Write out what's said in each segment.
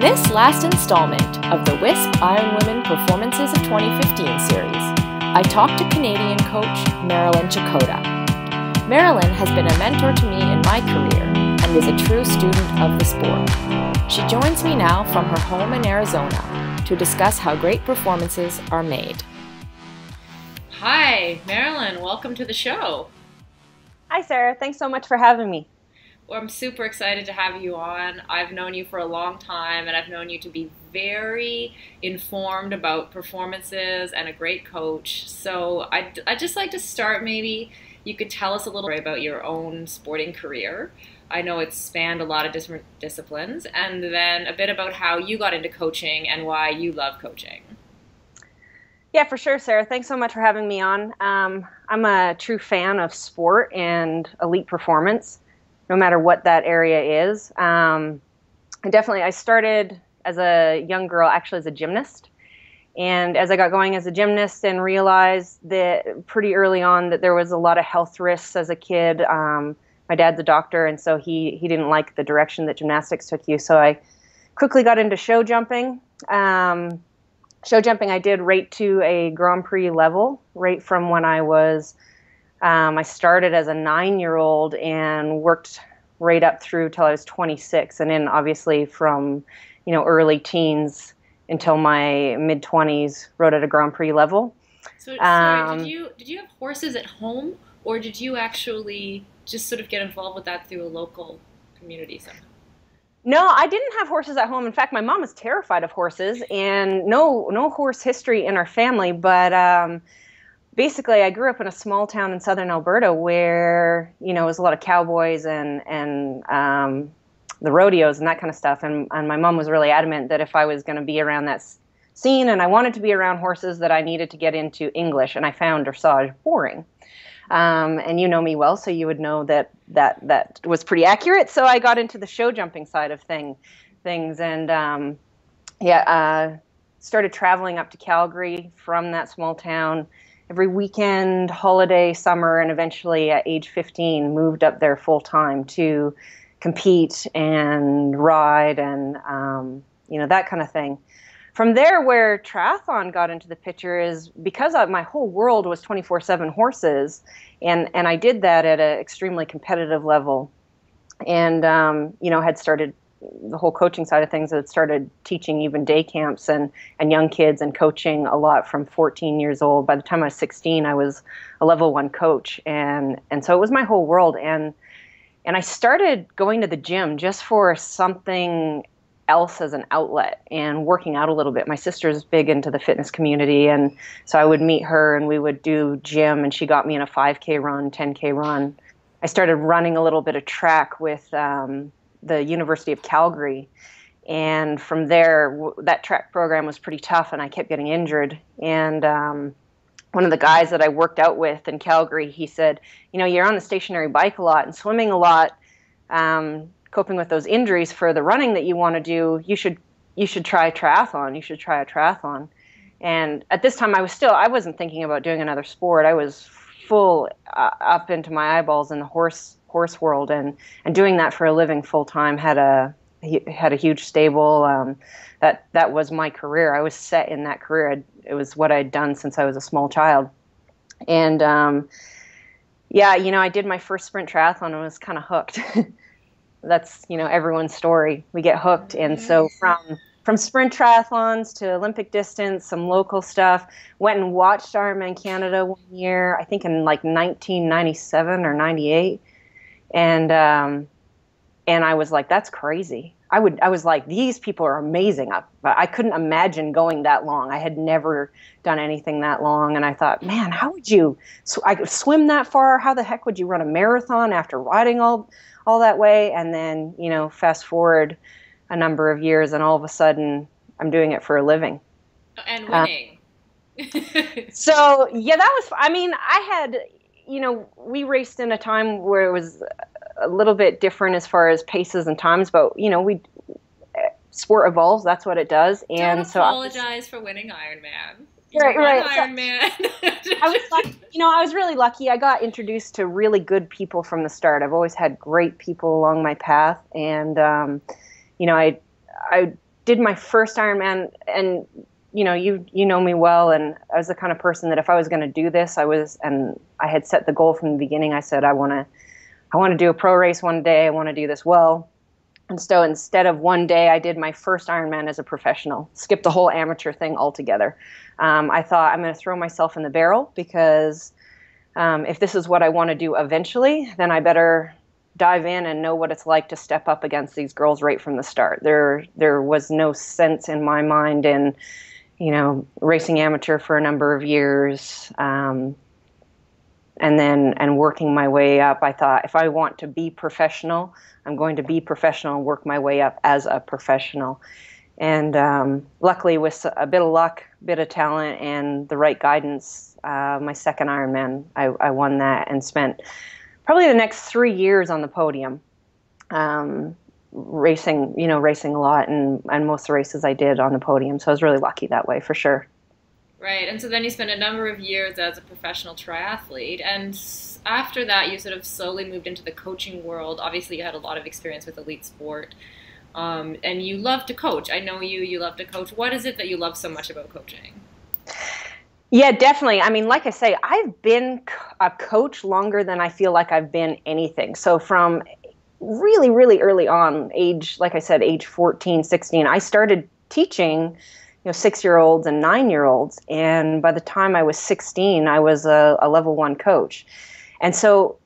this last installment of the WiSP IronWomen Performances of 2015 series, I talked to Canadian coach Marilyn Chychota. Marilyn has been a mentor to me in my career and is a true student of the sport. She joins me now from her home in Arizona to discuss how great performances are made. Hi, Marilyn. Welcome to the show. Hi, Sarah. Thanks so much for having me. Well, I'm super excited to have you on. I've known you for a long time, and I've known you to be very informed about performances and a great coach. So I'd just like to start, maybe you could tell us a little bit about your own sporting career. I know it's spanned a lot of different disciplines, and then a bit about how you got into coaching and why you love coaching. Yeah, for sure, Sarah. Thanks so much for having me on. I'm a true fan of sport and elite performance, no matter what that area is. I started as a young girl, actually as a gymnast. And as I got going as a gymnast and realized that pretty early on that there was a lot of health risks as a kid. My dad's a doctor, and so he didn't like the direction that gymnastics took you. So I quickly got into show jumping. Show jumping I did right to a Grand Prix level, right from when I started as a 9-year-old and worked right up through till I was 26, and then obviously from early teens until my mid-20s, rode at a Grand Prix level. So sorry, did you have horses at home, or did you actually just sort of get involved with that through a local community somehow? No, I didn't have horses at home. In fact, my mom was terrified of horses, and no horse history in our family, but basically, I grew up in a small town in southern Alberta where, it was a lot of cowboys and the rodeos and that kind of stuff. And my mom was really adamant that if I was going to be around that scene and I wanted to be around horses, that I needed to get into English. And I found dressage boring. And you know me well, so you would know that was pretty accurate. So I got into the show jumping side of things and started traveling up to Calgary from that small town every weekend, holiday, summer, and eventually at age 15 moved up there full time to compete and ride and that kind of thing. From there, where triathlon got into the picture is because my whole world was 24/7 horses, and I did that at an extremely competitive level, and had started the whole coaching side of things. Had started teaching even day camps and young kids and coaching a lot from 14 years old. By the time I was 16, I was a level 1 coach, and so it was my whole world. And I started going to the gym just for something else as an outlet and working out a little bit. My sister's big into the fitness community, and so I would meet her and we would do gym, and she got me in a 5K run, 10K run. I started running a little bit of track with the University of Calgary, and from there that track program was pretty tough and I kept getting injured. And one of the guys that I worked out with in Calgary, he said, you're on the stationary bike a lot and swimming a lot, coping with those injuries for the running that you want to do, you should try triathlon. You should try a triathlon. And at this time I wasn't thinking about doing another sport. I was full up into my eyeballs in the horse world, and doing that for a living full time. Had a huge stable. That was my career. I was set in that career. It was what I'd done since I was a small child. And I did my first sprint triathlon and was kind of hooked. That's everyone's story. We get hooked, and so from sprint triathlons to Olympic distance, some local stuff. Went and watched Ironman Canada one year, I think in like 1997 or 98. And I was like, that's crazy. I was like, these people are amazing. I couldn't imagine going that long. I had never done anything that long. And I thought, man, how would you, I could swim that far? How the heck would you run a marathon after riding all that way? And then, fast forward a number of years and all of a sudden I'm doing it for a living. And winning. So yeah, that was, I had, we raced in a time where it was a little bit different as far as paces and times, but sport evolves. That's what it does. And Don't apologize for winning Ironman. Right. Ironman. I was really lucky. I got introduced to really good people from the start. I've always had great people along my path, and I did my first Ironman, and you know me well, and I was the kind of person that if I was going to do this, and I had set the goal from the beginning. I said, I want to do a pro race one day. I want to do this well. And so instead of one day, I did my first Ironman as a professional, skipped the whole amateur thing altogether. I thought, I'm going to throw myself in the barrel, because if this is what I want to do eventually, then I better dive in and know what it's like to step up against these girls right from the start. There was no sense in my mind in, racing amateur for a number of years, and working my way up. I thought, if I want to be professional, I'm going to be professional and work my way up as a professional. And luckily, with a bit of luck, bit of talent, and the right guidance, my second Ironman, I won that and spent probably the next 3 years on the podium, racing a lot, and most of the races I did on the podium. So I was really lucky that way, for sure. Right, and so then you spent a number of years as a professional triathlete, and after that you sort of slowly moved into the coaching world. Obviously you had a lot of experience with elite sport, and you love to coach. I know you love to coach. What is it that you love so much about coaching? Yeah, definitely. I mean, like I say, I've been a coach longer than I feel like I've been anything. So from really, really early on, age 14, 16, I started teaching 6-year-olds and 9-year-olds. And by the time I was 16, I was a level 1 coach. And so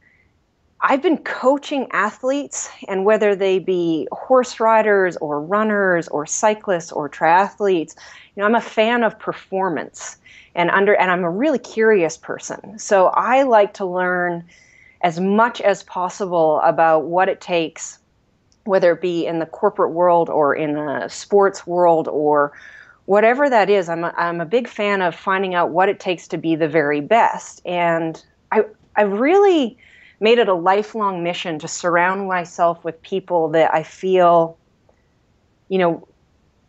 I've been coaching athletes, and whether they be horse riders or runners or cyclists or triathletes, I'm a fan of performance, and I'm a really curious person. So I like to learn as much as possible about what it takes, whether it be in the corporate world or in the sports world or whatever that is. I'm a big fan of finding out what it takes to be the very best. And I really made it a lifelong mission to surround myself with people that I feel,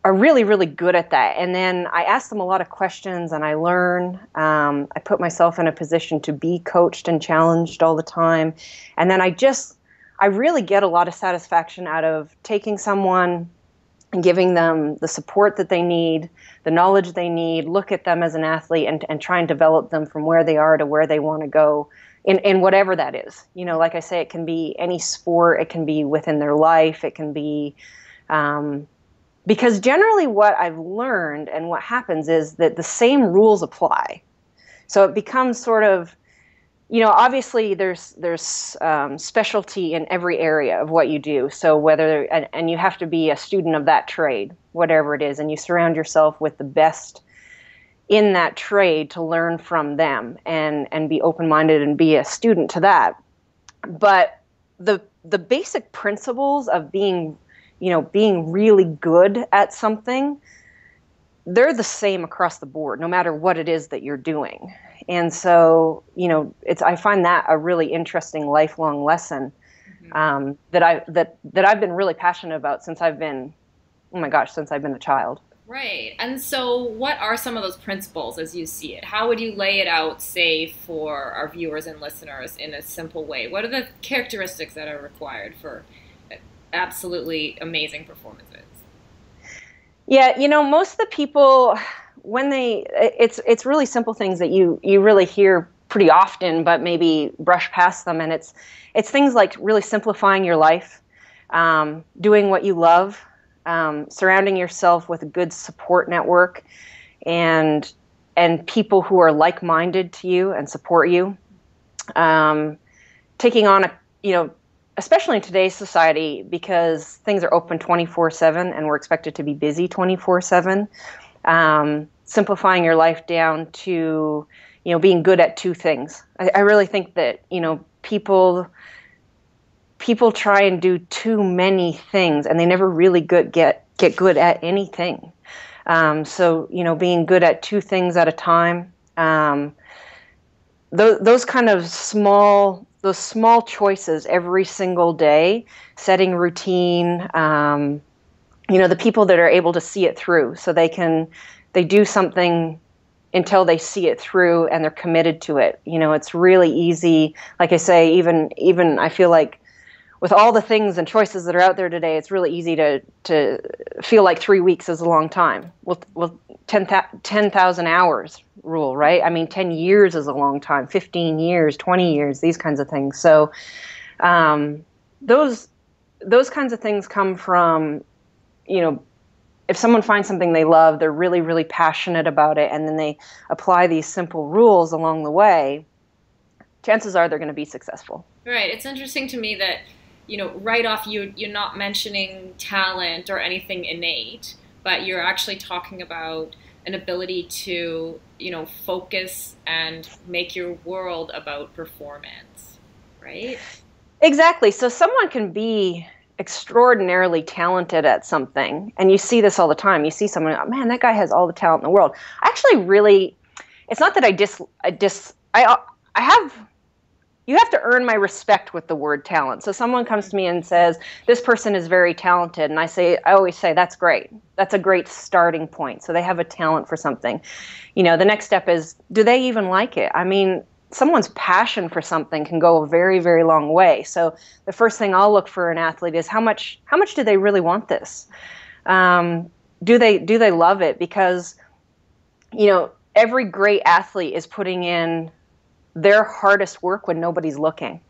are really, really good at that. And then I ask them a lot of questions, and I learn. I put myself in a position to be coached and challenged all the time. And then I really get a lot of satisfaction out of taking someone and giving them the support that they need, the knowledge they need, look at them as an athlete, and try and develop them from where they are to where they want to go in whatever that is. Like I say, it can be any sport, it can be within their life, it can be, because generally what I've learned and what happens is that the same rules apply. So it becomes sort of, obviously there's specialty in every area of what you do. So and you have to be a student of that trade, whatever it is, and you surround yourself with the best in that trade to learn from them and be open-minded and be a student to that. But the basic principles of being really good at something, they're the same across the board, no matter what it is that you're doing. And so, I find that a really interesting lifelong lesson, that I've been really passionate about since I've been a child. Right. And so what are some of those principles as you see it? How would you lay it out, say, for our viewers and listeners in a simple way? What are the characteristics that are required for absolutely amazing performances? Yeah, most of the people, it's really simple things that you really hear pretty often, but maybe brush past them. And it's things like really simplifying your life, doing what you love, surrounding yourself with a good support network, and people who are like-minded to you and support you, taking on especially in today's society, because things are open 24/7 and we're expected to be busy 24/7, simplifying your life down to, being good at 2 things. I really think that, people try and do too many things, and they never really get good at anything. So, being good at 2 things at a time, those kind of small choices every single day, setting routine, the people that are able to see it through, so they do something until they see it through and they're committed to it. It's really easy. Like I say, even I feel like with all the things and choices that are out there today, it's really easy to feel like 3 weeks is a long time. Well 10,000 hours rule, right? I mean, 10 years is a long time, 15 years, 20 years, these kinds of things. So those kinds of things come from, if someone finds something they love, they're really, really passionate about it, and then they apply these simple rules along the way, chances are they're going to be successful. Right. It's interesting to me that, right off you're not mentioning talent or anything innate, but you're actually talking about an ability to, focus and make your world about performance, right? Exactly. So someone can be extraordinarily talented at something, and you see this all the time. You see someone, oh, man, that guy has all the talent in the world. I actually really, it's not that I have, you have to earn my respect with the word talent. So someone comes to me and says, this person is very talented, and I always say, that's great. That's a great starting point. So they have a talent for something. The next step is, do they even like it? I mean, someone's passion for something can go a very, very long way. So the first thing I'll look for an athlete is how much do they really want this? Do they love it? Because, every great athlete is putting in their hardest work when nobody's looking,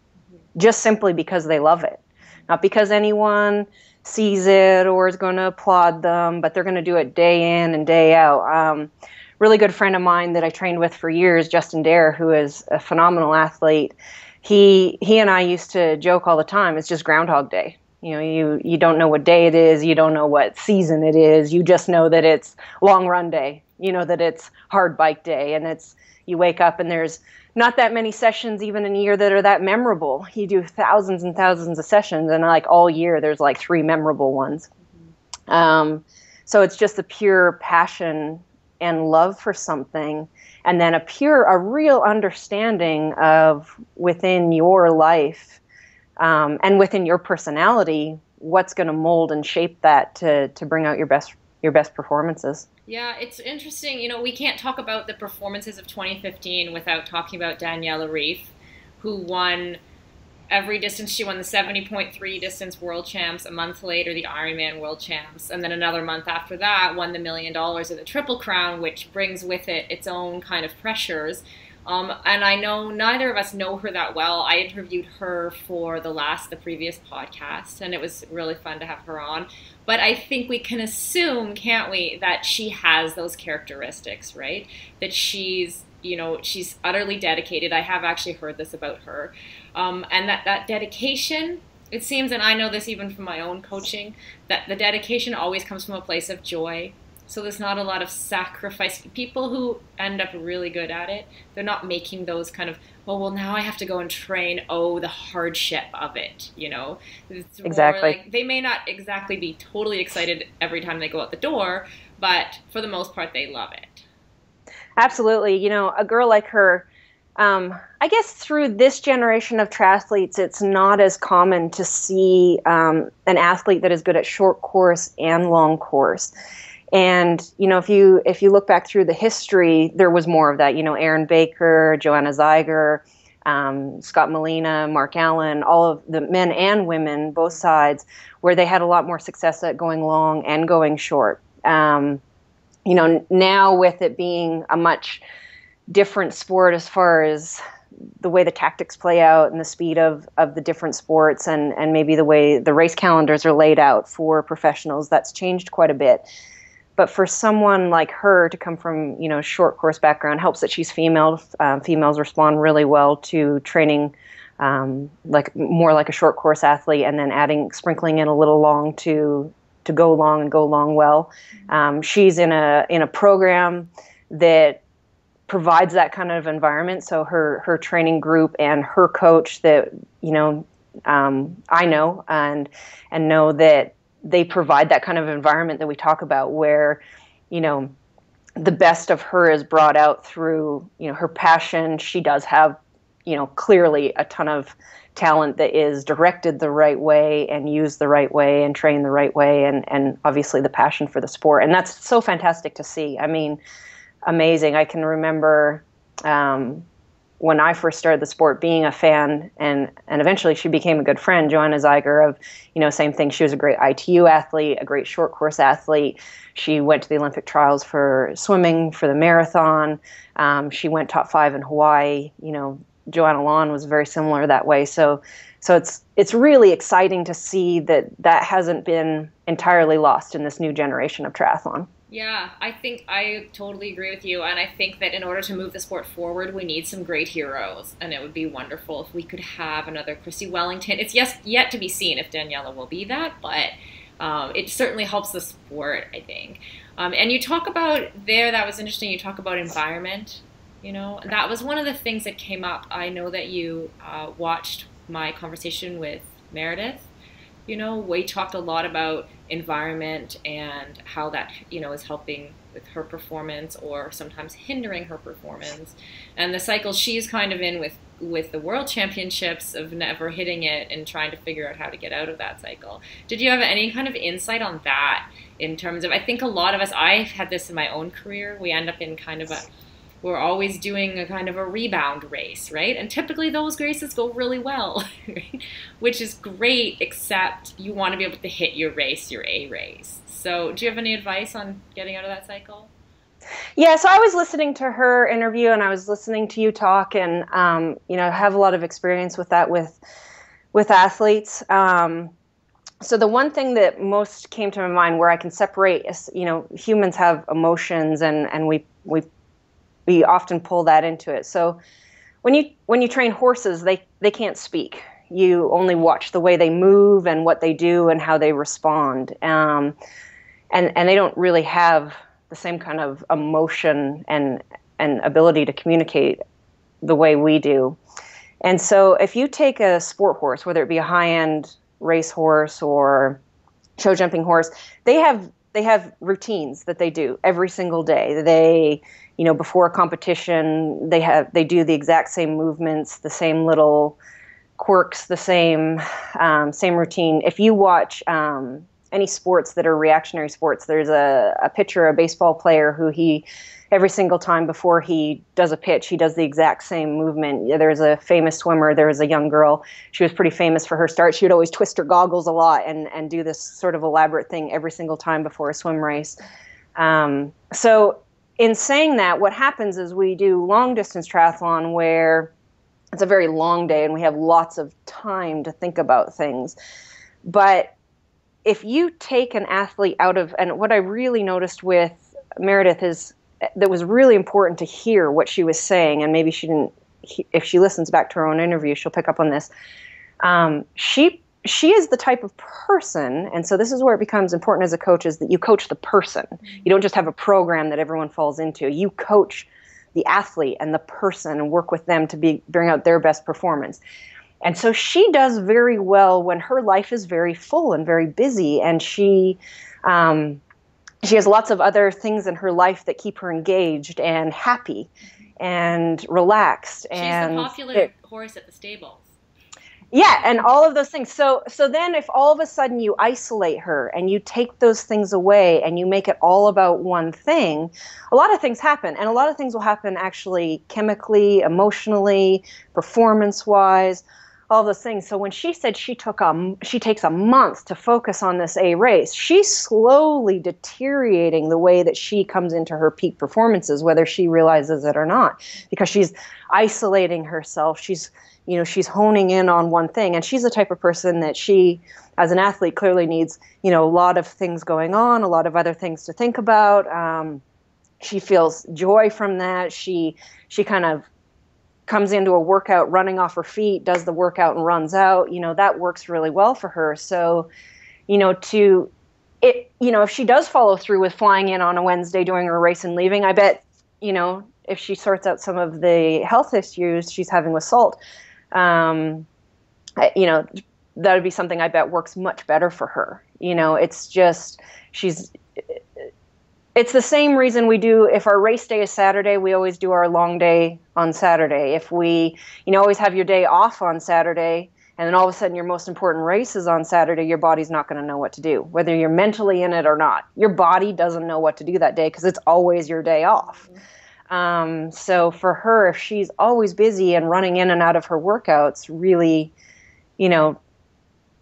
just simply because they love it. Not because anyone sees it or is going to applaud them, but they're going to do it day in and day out. Really good friend of mine that I trained with for years, Justin Dare, who is a phenomenal athlete. He and I used to joke all the time, it's just Groundhog Day. You don't know what day it is, you don't know what season it is, you just know that it's long run day, that it's hard bike day, and you wake up and there's not that many sessions even in a year that are that memorable. You do thousands and thousands of sessions, and like all year there's like 3 memorable ones. So it's just a pure passion and love for something, and then a real understanding of within your life and within your personality, what's going to mold and shape that to bring out your best performances. Yeah, it's interesting. We can't talk about the performances of 2015 without talking about Daniela Ryf, who won every distance. She won the 70.3 distance world champs. A month later, the Ironman world champs. And then another month after that, won the $1 million of the Triple Crown, which brings with it its own kind of pressures. And I know neither of us know her that well. I interviewed her for the previous podcast, and it was really fun to have her on. But I think we can assume, can't we, that she has those characteristics, right? That she's utterly dedicated. I have actually heard this about her. And that dedication, it seems, and I know this even from my own coaching, that the dedication always comes from a place of joy. So there's not a lot of sacrifice. People who end up really good at it, they're not making those kind of, well, now I have to go and train, the hardship of it, It's exactly. Like, they may not exactly be totally excited every time they go out the door, but for the most part, they love it. Absolutely. A girl like her, I guess through this generation of triathletes, it's not as common to see an athlete that is good at short course and long course. And, if you look back through the history, there was more of that, Aaron Baker, Joanna Zeiger, Scott Molina, Mark Allen, all of the men and women, both sides, where they had a lot more success at going long and going short. Now with it being a much different sport as far as the way the tactics play out and the speed of the different sports and maybe the way the race calendars are laid out for professionals, that's changed quite a bit. But for someone like her to come from, short course background, helps that she's female. Females respond really well to training more like a short course athlete, and then sprinkling in a little long to go long and go long well. She's in a program that provides that kind of environment. So her training group and her coach that I know and know that they provide that kind of environment that we talk about, where the best of her is brought out through her passion. She does have clearly a ton of talent that is directed the right way and used the right way and trained the right way, and obviously the passion for the sport. And that's so fantastic to see. I mean, amazing. I can remember when I first started the sport, being a fan, and eventually she became a good friend, Joanna Zeiger, of, same thing. She was a great ITU athlete, a great short course athlete. She went to the Olympic trials for swimming, for the marathon. She went top 5 in Hawaii. Joanna Lawn was very similar that way. So it's really exciting to see that hasn't been entirely lost in this new generation of triathlon. Yeah, I think I totally agree with you. And I think that in order to move the sport forward, we need some great heroes. And it would be wonderful if we could have another Chrissy Wellington. It's yet to be seen if Daniela will be that, but it certainly helps the sport, I think. And you talk about that was interesting, you talk about environment. That was one of the things that came up. I know that you watched my conversation with Meredith. We talked a lot about environment and how that, is helping with her performance or sometimes hindering her performance. And the cycle she's kind of in with the World Championships of never hitting it and trying to figure out how to get out of that cycle. Did you have any kind of insight on that in terms of, I think a lot of us, I've had this in my own career, we end up in kind of we're always doing a kind of a rebound race, right? And typically those races go really well, right? Which is great, except you want to be able to hit your race, your A race. So do you have any advice on getting out of that cycle? Yeah, so I was listening to her interview and I was listening to you talk, and I have a lot of experience with that with athletes. So the one thing that most came to my mind where I can separate is, humans have emotions, and we often pull that into it. So when you train horses, they can't speak. You only watch the way they move and what they do and how they respond. And they don't really have the same kind of emotion and ability to communicate the way we do. And so if you take a sport horse, whether it be a high-end race horse or show jumping horse, they have routines that they do every single day. They, before a competition, they do the exact same movements, the same little quirks, the same routine. If you watch any sports that are reactionary sports, there's a pitcher, a baseball player, who every single time before he does a pitch, he does the exact same movement. There's a famous swimmer. There was a young girl. She was pretty famous for her start. She would always twist her goggles a lot and do this sort of elaborate thing every single time before a swim race. So in saying that, what happens is we do long distance triathlon where it's a very long day and we have lots of time to think about things. But if you take an athlete out of, and what I really noticed with Meredith is that was really important to hear what she was saying, and maybe she didn't, if she listens back to her own interview, she'll pick up on this. She is the type of person, and so this is where it becomes important as a coach, is that you coach the person. You don't just have a program that everyone falls into. You coach the athlete and the person and work with them to bring out their best performance. And so she does very well when her life is very full and very busy, and she has lots of other things in her life that keep her engaged and happy and relaxed. She's the popular horse at the stables. Yeah, and all of those things. So then if all of a sudden you isolate her and you take those things away and you make it all about one thing, a lot of things happen. And a lot of things will happen actually chemically, emotionally, performance-wise, all those things. So when she said she takes a month to focus on this A race, she's slowly deteriorating the way that she comes into her peak performances, whether she realizes it or not, because she's isolating herself. She's honing in on one thing, and she's the type of person that she, as an athlete, clearly needs, a lot of things going on, a lot of other things to think about. She feels joy from that. She kind of comes into a workout running off her feet, does the workout and runs out. That works really well for her. So, if she does follow through with flying in on a Wednesday, doing her race and leaving, I bet, if she sorts out some of the health issues she's having with salt, that would be something I bet works much better for her. It's just, it's the same reason we do, if our race day is Saturday, we always do our long day on Saturday. If we, always have your day off on Saturday, and then all of a sudden your most important race is on Saturday, your body's not going to know what to do, whether you're mentally in it or not. Your body doesn't know what to do that day because it's always your day off. So for her, if she's always busy and running in and out of her workouts, really, you know,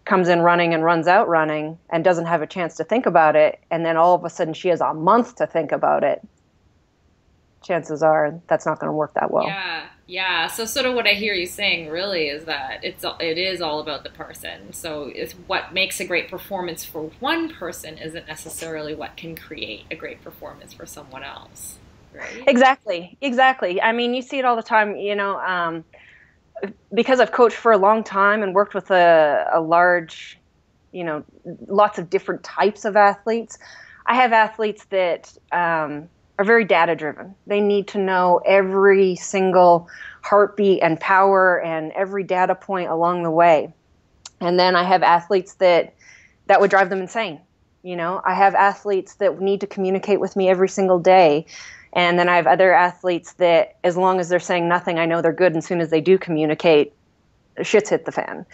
comes in running and runs out running and doesn't have a chance to think about it, and then all of a sudden she has a month to think about it, chances are that's not going to work that well. Yeah, yeah. So sort of what I hear you saying really is that it is all about the person. So it's what makes a great performance for one person isn't necessarily what can create a great performance for someone else, right? Exactly, exactly. I mean, you see it all the time, because I've coached for a long time and worked with a large, lots of different types of athletes. I have athletes that are very data driven. They need to know every single heartbeat and power and every data point along the way. And then I have athletes that would drive them insane. I have athletes that need to communicate with me every single day. And then I have other athletes that, as long as they're saying nothing, I know they're good. And as soon as they do communicate, shit's hit the fan.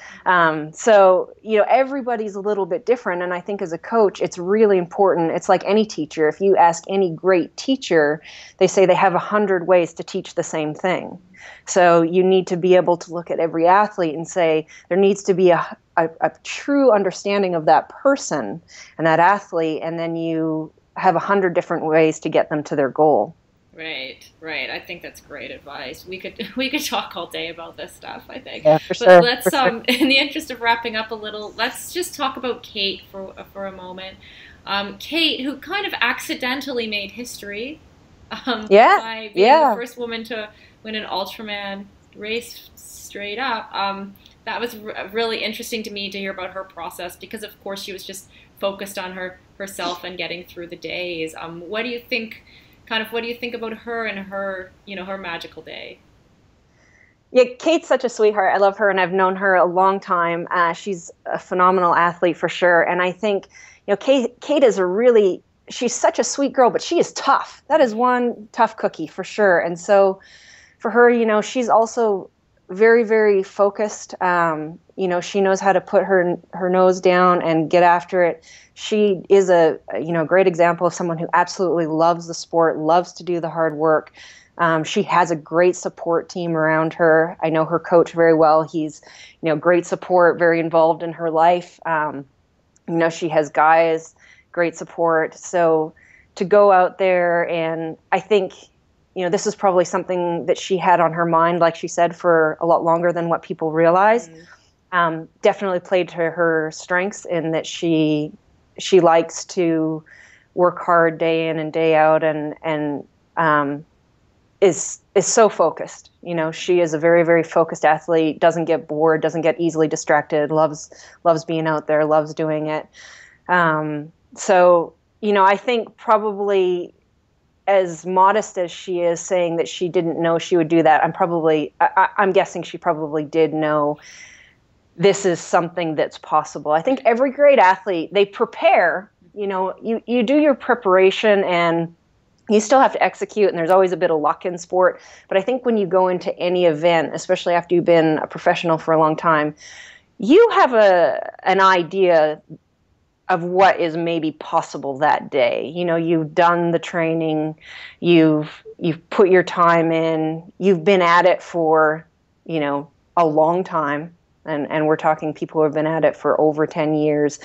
So, everybody's a little bit different. And I think as a coach, it's really important. It's like any teacher. If you ask any great teacher, they say they have 100 ways to teach the same thing. So you need to be able to look at every athlete and say there needs to be a true understanding of that person and that athlete. And then you have 100 different ways to get them to their goal. Right, right. I think that's great advice. We could talk all day about this stuff, I think. Yeah, for sure. But let's sure. In the interest of wrapping up a little, let's just talk about Kate for a moment. Kate, who kind of accidentally made history, by being the first woman to win an Ultraman race straight up. That was really interesting to me to hear about her process because, of course, she was just focused on herself and getting through the days. What do you think? What do you think about her and her magical day? Yeah, Kate's such a sweetheart. I love her, and I've known her a long time. She's a phenomenal athlete for sure. And I think, Kate is she's such a sweet girl, but she is tough. That is one tough cookie for sure. And so for her, she's also very, very focused. She knows how to put her nose down and get after it. She is a great example of someone who absolutely loves the sport, loves to do the hard work. She has a great support team around her. I know her coach very well. He's, great support, very involved in her life. She has guys, great support. So to go out there, and I think, this is probably something that she had on her mind, like she said, for a lot longer than what people realize. Definitely played to her strengths in that she likes to work hard day in and day out, and is so focused. She is a very, very focused athlete, doesn't get bored, doesn't get easily distracted, loves being out there, loves doing it. So, I think probably as modest as she is saying that she didn't know she would do that, I'm guessing she probably did know this is something that's possible. I think every great athlete, they prepare, you do your preparation and you still have to execute, and there's always a bit of luck in sport. But I think when you go into any event, especially after you've been a professional for a long time, you have an idea of what is maybe possible that day. You've done the training, you've put your time in, you've been at it for, a long time. And we're talking people who have been at it for over 10 years.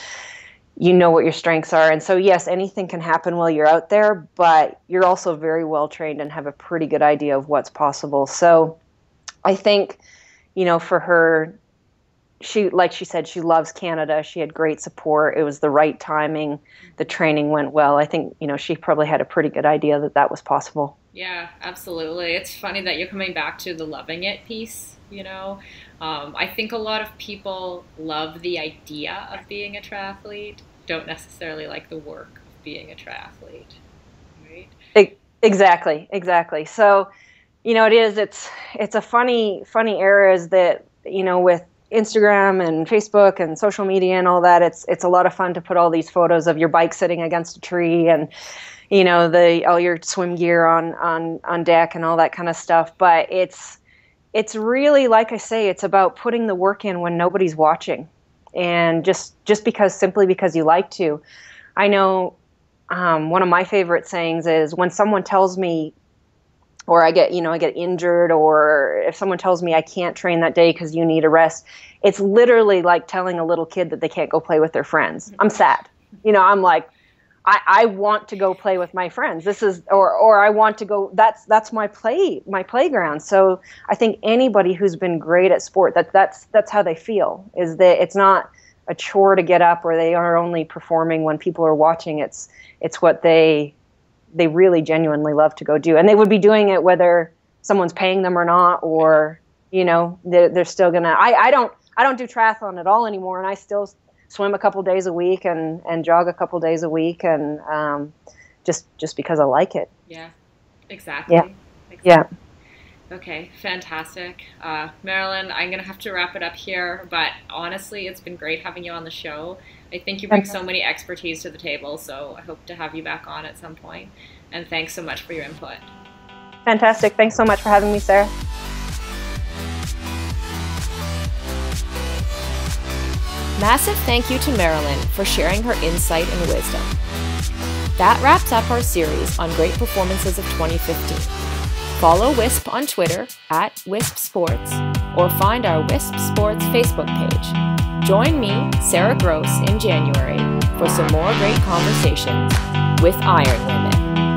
You know what your strengths are. And so, yes, anything can happen while you're out there, but you're also very well trained and have a pretty good idea of what's possible. So I think, for her, like she said, she loves Canada. She had great support. It was the right timing. The training went well. I think, she probably had a pretty good idea that was possible. Yeah, absolutely. It's funny that you're coming back to the loving it piece, I think a lot of people love the idea of being a triathlete, don't necessarily like the work of being a triathlete, right? Exactly. So, it's a funny era is that, with Instagram and Facebook and social media and all that, it's a lot of fun to put all these photos of your bike sitting against a tree and, all your swim gear on deck and all that kind of stuff. But it's really, like I say, it's about putting the work in when nobody's watching, and simply because you like to. I know one of my favorite sayings is when someone tells me or I get injured, or if someone tells me I can't train that day because you need a rest, it's literally like telling a little kid that they can't go play with their friends. I'm sad. I'm like, I want to go play with my friends. This is, or I want to go, that's my playground. So I think anybody who's been great at sport, that's how they feel, is that it's not a chore to get up, or they are only performing when people are watching. It's what they really genuinely love to go do. And they would be doing it whether someone's paying them or not, or, they're still gonna, I don't do triathlon at all anymore. And I still swim a couple days a week and jog a couple days a week. And, just because I like it. Yeah, exactly. Yeah. Exactly. Yeah. Okay, fantastic. Marilyn, I'm going to have to wrap it up here, but honestly, it's been great having you on the show. I think you bring so many expertise to the table, so I hope to have you back on at some point. And thanks so much for your input. Fantastic. Thanks so much for having me, Sarah. Massive thank you to Marilyn for sharing her insight and wisdom. That wraps up our series on great performances of 2015. Follow WiSP on Twitter @WiSP Sports, or find our WiSP Sports Facebook page. Join me, Sara Gross, in January for some more great conversations with Iron Women.